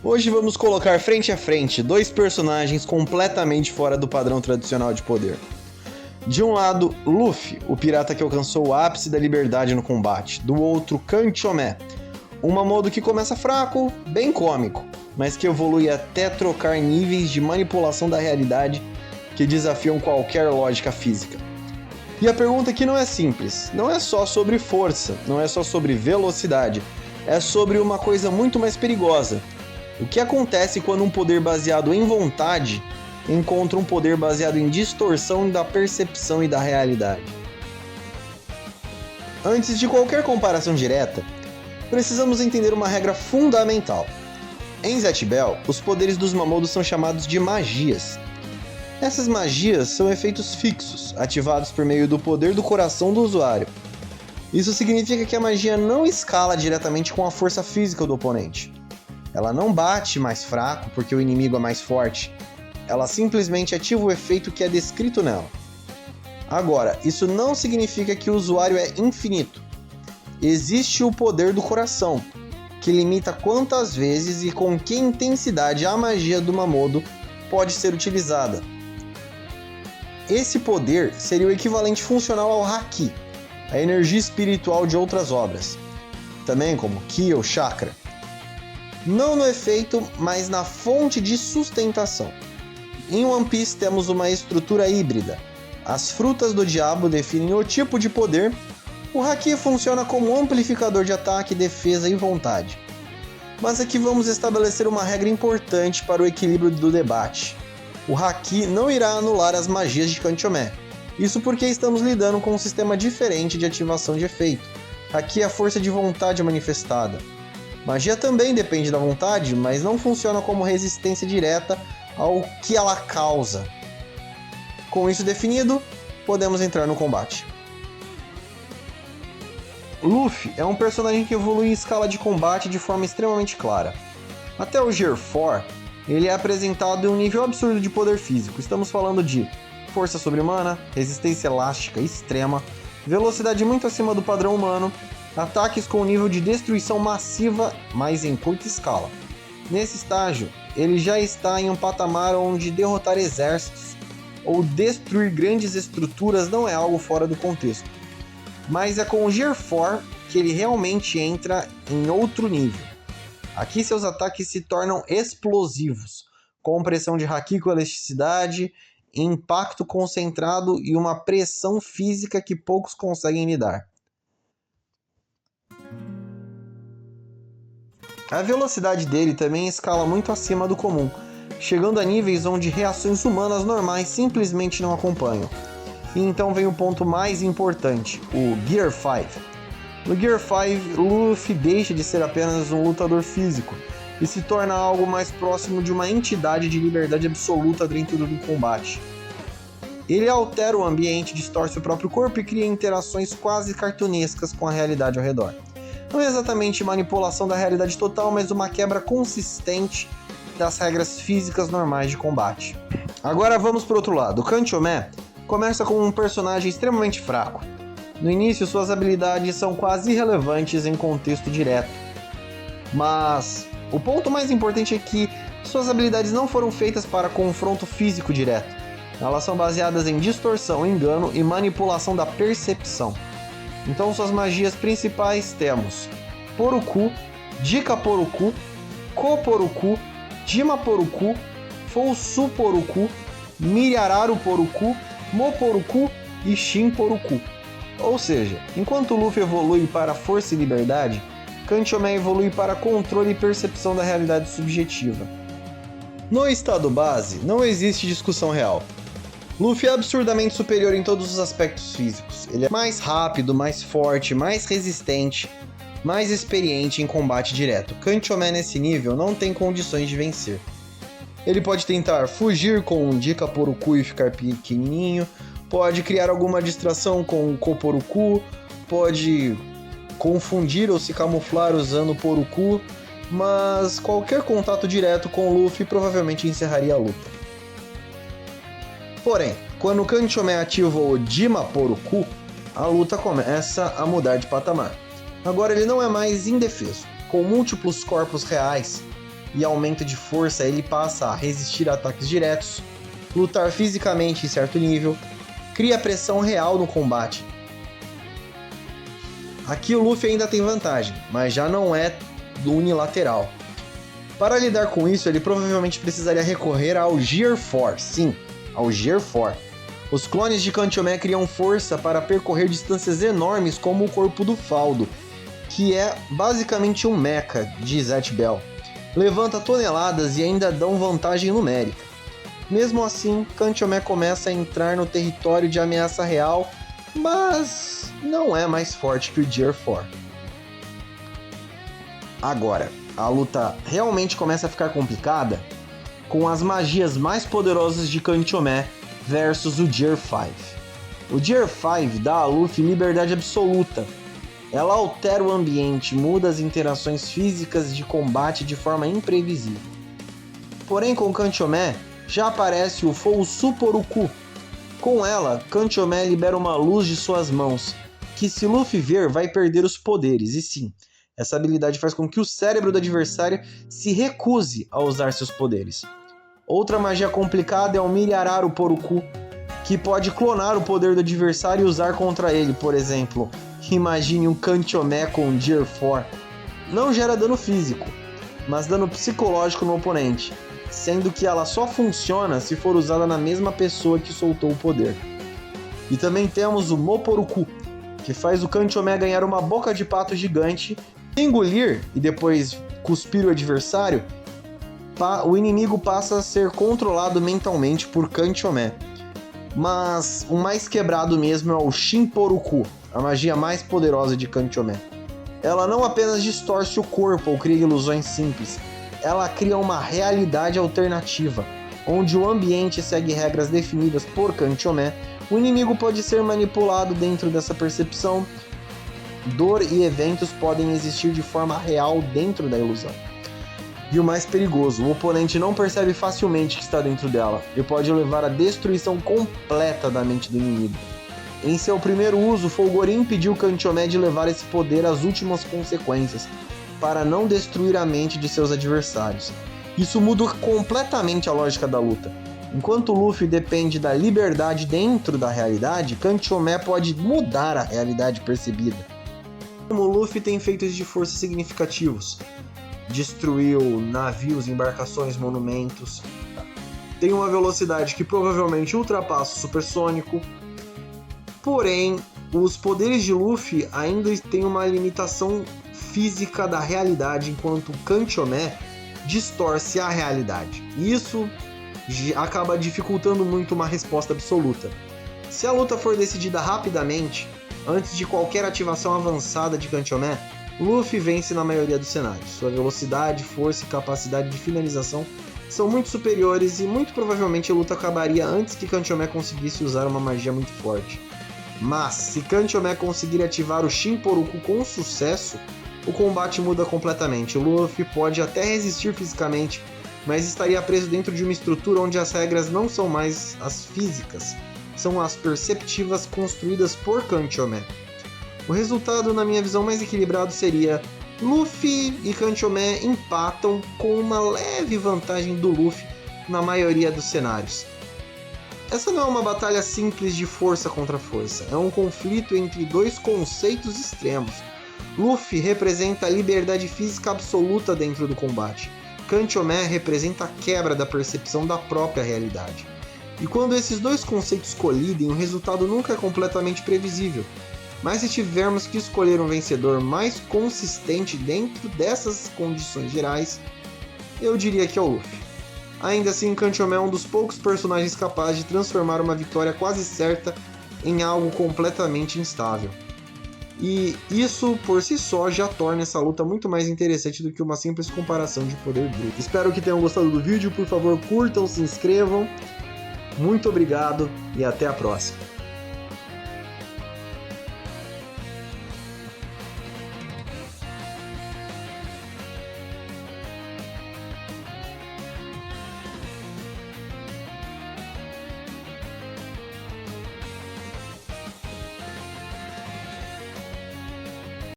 Hoje vamos colocar frente a frente dois personagens completamente fora do padrão tradicional de poder. De um lado, Luffy, o pirata que alcançou o ápice da liberdade no combate. Do outro, Kanchomé, um Mamodo que começa fraco, bem cômico, mas que evolui até trocar níveis de manipulação da realidade que desafiam qualquer lógica física. E a pergunta aqui não é simples, não é só sobre força, não é só sobre velocidade, é sobre uma coisa muito mais perigosa. O que acontece quando um poder baseado em vontade encontra um poder baseado em distorção da percepção e da realidade? Antes de qualquer comparação direta, precisamos entender uma regra fundamental. Em Zatch Bell, os poderes dos Mamodos são chamados de magias. Essas magias são efeitos fixos, ativados por meio do poder do coração do usuário. Isso significa que a magia não escala diretamente com a força física do oponente. Ela não bate mais fraco porque o inimigo é mais forte. Ela simplesmente ativa o efeito que é descrito nela. Agora, isso não significa que o usuário é infinito. Existe o poder do coração, que limita quantas vezes e com que intensidade a magia do Mamodo pode ser utilizada. Esse poder seria o equivalente funcional ao Haki, a energia espiritual de outras obras, também como Ki ou Chakra. Não no efeito, mas na fonte de sustentação. Em One Piece temos uma estrutura híbrida. As frutas do diabo definem o tipo de poder. O Haki funciona como amplificador de ataque, defesa e vontade. Mas aqui vamos estabelecer uma regra importante para o equilíbrio do debate. O Haki não irá anular as magias de Kanchomé. Isso porque estamos lidando com um sistema diferente de ativação de efeito. Haki é a força de vontade manifestada. Magia também depende da vontade, mas não funciona como resistência direta ao que ela causa. Com isso definido, podemos entrar no combate. Luffy é um personagem que evolui em escala de combate de forma extremamente clara. Até o Gear 4, ele é apresentado em um nível absurdo de poder físico. Estamos falando de força sobre-humana, resistência elástica extrema, velocidade muito acima do padrão humano, ataques com nível de destruição massiva, mas em curta escala. Nesse estágio, ele já está em um patamar onde derrotar exércitos ou destruir grandes estruturas não é algo fora do contexto. Mas é com o Gear 4 que ele realmente entra em outro nível. Aqui seus ataques se tornam explosivos, com pressão de Haki com elasticidade, impacto concentrado e uma pressão física que poucos conseguem lidar. A velocidade dele também escala muito acima do comum, chegando a níveis onde reações humanas normais simplesmente não acompanham. E então vem o ponto mais importante, o Gear 5. No Gear 5, Luffy deixa de ser apenas um lutador físico e se torna algo mais próximo de uma entidade de liberdade absoluta dentro do combate. Ele altera o ambiente, distorce o próprio corpo e cria interações quase cartunescas com a realidade ao redor. Não é exatamente manipulação da realidade total, mas uma quebra consistente das regras físicas normais de combate. Agora vamos para o outro lado. O Kanchomé começa com um personagem extremamente fraco. No início, suas habilidades são quase irrelevantes em contexto direto. Mas o ponto mais importante é que suas habilidades não foram feitas para confronto físico direto. Elas são baseadas em distorção, engano e manipulação da percepção. Então suas magias principais temos Poruku, Dika Poruku, Ko Poruku, Jima Poruku, Fousu Poruku, Miriararu Poruku, Mo Poruku e Shin Poruku. Ou seja, enquanto Luffy evolui para força e liberdade, Kanchomé evolui para controle e percepção da realidade subjetiva. No estado base, não existe discussão real. Luffy é absurdamente superior em todos os aspectos físicos. Ele é mais rápido, mais forte, mais resistente, mais experiente em combate direto. Kanchomé nesse nível não tem condições de vencer. Ele pode tentar fugir com um Dika Poruku e ficar pequenininho, pode criar alguma distração com o Ko Poruku, pode confundir ou se camuflar usando o Poruku, mas qualquer contato direto com o Luffy provavelmente encerraria a luta. Porém, quando o Kanchomé ativa o Jima Poruku, a luta começa a mudar de patamar. Agora ele não é mais indefeso. Com múltiplos corpos reais, e aumento de força, ele passa a resistir a ataques diretos, lutar fisicamente em certo nível, cria pressão real no combate. Aqui o Luffy ainda tem vantagem, mas já não é unilateral. Para lidar com isso, ele provavelmente precisaria recorrer ao Gear 4, sim, ao Gear 4. Os clones de Kanchomé criam força para percorrer distâncias enormes como o corpo do Faldo, que é basicamente um mecha, diz Zatch Bell. Levanta toneladas e ainda dão vantagem numérica. Mesmo assim, Kanchomé começa a entrar no território de ameaça real, mas não é mais forte que o Gear 4. Agora, a luta realmente começa a ficar complicada com as magias mais poderosas de Kanchomé versus o Gear 5. O Gear 5 dá a Luffy liberdade absoluta. Ela altera o ambiente, muda as interações físicas de combate de forma imprevisível. Porém, com Kanchomé, já aparece o Fousuporuku. Com ela, Kanchomé libera uma luz de suas mãos, que se Luffy ver, vai perder os poderes, e sim, essa habilidade faz com que o cérebro do adversário se recuse a usar seus poderes. Outra magia complicada é o Miriararu Poruku, que pode clonar o poder do adversário e usar contra ele, por exemplo. Imagine um Kanchomé com Gear 4. Não gera dano físico, mas dano psicológico no oponente, sendo que ela só funciona se for usada na mesma pessoa que soltou o poder. E também temos o Moporuku, que faz o Kanchomé ganhar uma boca de pato gigante, engolir e depois cuspir o adversário. O inimigo passa a ser controlado mentalmente por Kanchomé. Mas o mais quebrado mesmo é o Shinporuku, a magia mais poderosa de Kanchomé. Ela não apenas distorce o corpo ou cria ilusões simples, ela cria uma realidade alternativa, onde o ambiente segue regras definidas por Kanchomé. O inimigo pode ser manipulado dentro dessa percepção. Dor e eventos podem existir de forma real dentro da ilusão. E o mais perigoso, o oponente não percebe facilmente que está dentro dela e pode levar à destruição completa da mente do inimigo. Em seu primeiro uso, Fulgore impediu Kanchomé de levar esse poder às últimas consequências, para não destruir a mente de seus adversários. Isso muda completamente a lógica da luta. Enquanto Luffy depende da liberdade dentro da realidade, Kanchomé pode mudar a realidade percebida. O Luffy tem feitos de força significativos. Destruiu navios, embarcações, monumentos. Tem uma velocidade que provavelmente ultrapassa o supersônico. Porém, os poderes de Luffy ainda têm uma limitação física da realidade, enquanto Kanchomé distorce a realidade. Isso acaba dificultando muito uma resposta absoluta. Se a luta for decidida rapidamente, antes de qualquer ativação avançada de Kanchomé, Luffy vence na maioria dos cenários. Sua velocidade, força e capacidade de finalização são muito superiores e muito provavelmente a luta acabaria antes que Kanchomé conseguisse usar uma magia muito forte. Mas, se Kanchomé conseguir ativar o Shinporuku com sucesso, o combate muda completamente. O Luffy pode até resistir fisicamente, mas estaria preso dentro de uma estrutura onde as regras não são mais as físicas, são as perceptivas construídas por Kanchomé. O resultado, na minha visão, mais equilibrado seria Luffy e Kanchomé empatam com uma leve vantagem do Luffy na maioria dos cenários. Essa não é uma batalha simples de força contra força, é um conflito entre dois conceitos extremos. Luffy representa a liberdade física absoluta dentro do combate. Kanchomé representa a quebra da percepção da própria realidade. E quando esses dois conceitos colidem, o resultado nunca é completamente previsível. Mas se tivermos que escolher um vencedor mais consistente dentro dessas condições gerais, eu diria que é o Luffy. Ainda assim, Kanchomé é um dos poucos personagens capazes de transformar uma vitória quase certa em algo completamente instável. E isso, por si só, já torna essa luta muito mais interessante do que uma simples comparação de poder bruto. Espero que tenham gostado do vídeo, por favor curtam, se inscrevam. Muito obrigado e até a próxima.